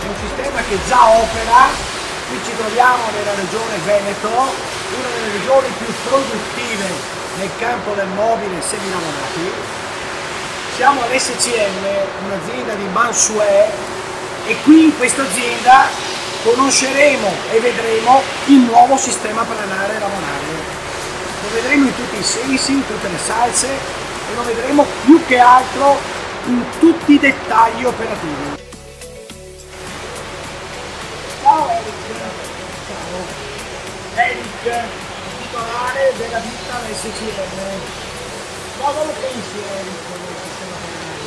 è un sistema che già opera. Qui ci troviamo nella regione Veneto, una delle regioni più produttive nel campo del mobile semilavorati. Siamo all'SCM, un'azienda di Mansuè, e qui in questa azienda conosceremo e vedremo il nuovo sistema planare lavorare. Lo vedremo in tutti i sensi, in tutte le salse, e lo vedremo più che altro in tutti i dettagli operativi. Ciao Eric! Ciao! Eric, titolare della ditta SCM. Cosa lo pensi Eric del sistema planare?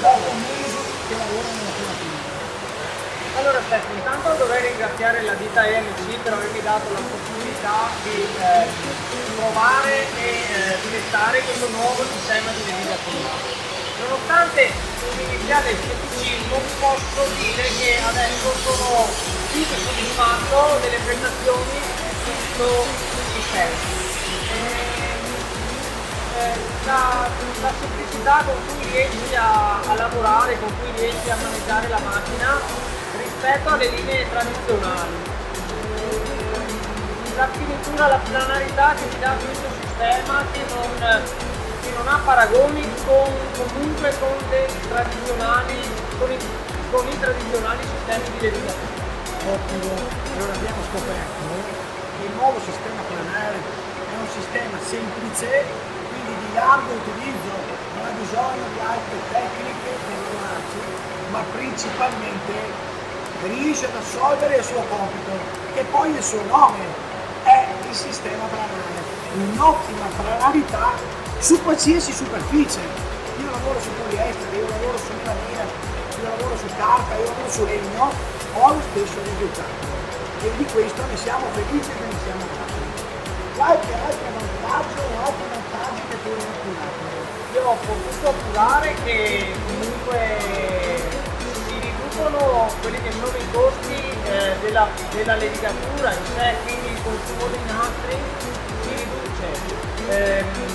Dopo mesi che lavorano nella tua azienda. Allora Stefano, intanto dovrei ringraziare la ditta EMC per avermi dato l'opportunità di provare e testare questo nuovo sistema di levigatura. Nonostante l'iniziale scetticismo, posso dire che adesso sono più che soddisfatto delle prestazioni di questo sistema. La semplicità con cui riesci a lavorare, con cui riesci a maneggiare la macchina rispetto alle linee tradizionali. La finitura, la planarità che ti dà questo sistema che non ha paragoni comunque con i tradizionali sistemi di levigatura. Ottimo, allora abbiamo scoperto che il nuovo sistema planare è un sistema semplice, quindi di largo utilizzo, non ha bisogno di altre tecniche per lavorarci, ma principalmente riesce ad assolvere il suo compito, che poi il suo nome è il sistema planare, un'ottima planarità su qualsiasi superficie. Io lavoro su poliestere, io lavoro su melamina, io lavoro su carta, io lavoro su legno, ho lo stesso risultato, e di questo ne siamo felici e ne siamo grati. Qualche altro vantaggio o altri vantaggi che tu hai appurato? Io ho potuto appurare che comunque si riducono quelli che sono i costi della levigatura in sé, quindi il consumo dei nastri si riduce.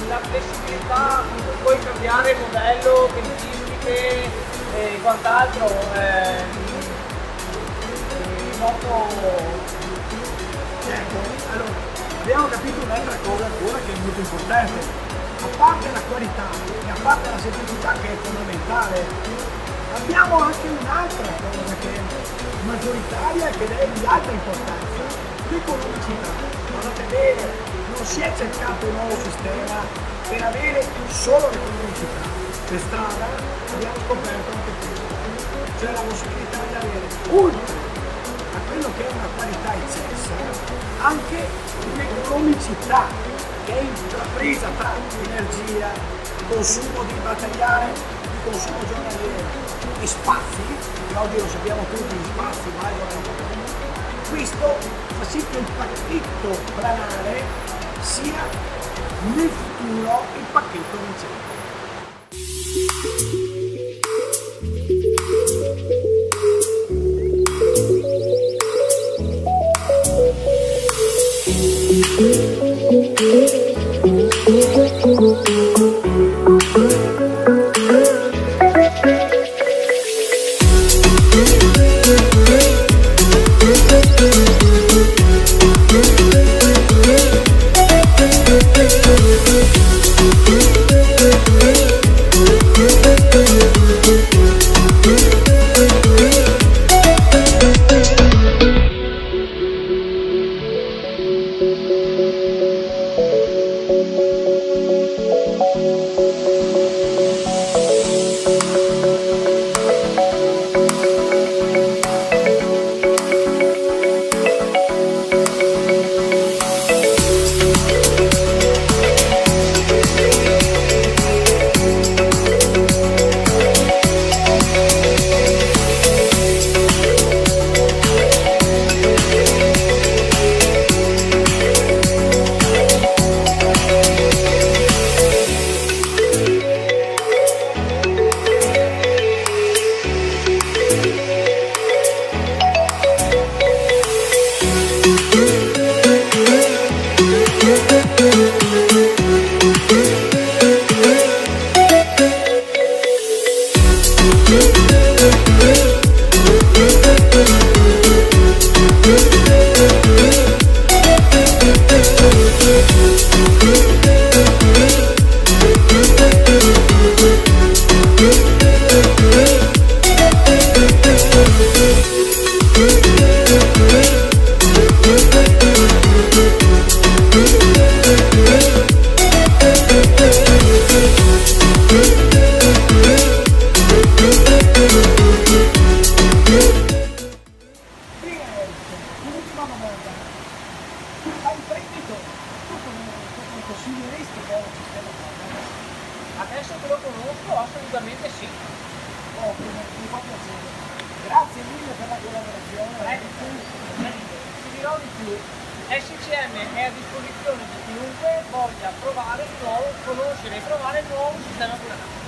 La flessibilità, puoi cambiare modello, tempistiche e quant'altro, noto. Certo, allora abbiamo capito un'altra cosa ancora che è molto importante, a parte la qualità e a parte la semplicità che è fondamentale, abbiamo anche un'altra cosa che è maggioritaria e che è di alta importanza, l'economicità. Guardate bene, non si è cercato un nuovo sistema per avere solo l'economicità. Per strada abbiamo scoperto anche questo, cioè la possibilità di avere, oltre a quello che è una qualità eccelsa, anche un'economicità che è intrapresa tra energia, consumo di materiale, di consumo giornaliero e spazi, che oggi lo sappiamo tutti, gli spazi valgono. Questo fa sì che il pacchetto planare sia nel futuro il pacchetto vincente. grazie mille per la collaborazione. Ti dirò di più, SCM è a disposizione di chiunque voglia provare il nuovo, conoscere e provare il nuovo sistema planare.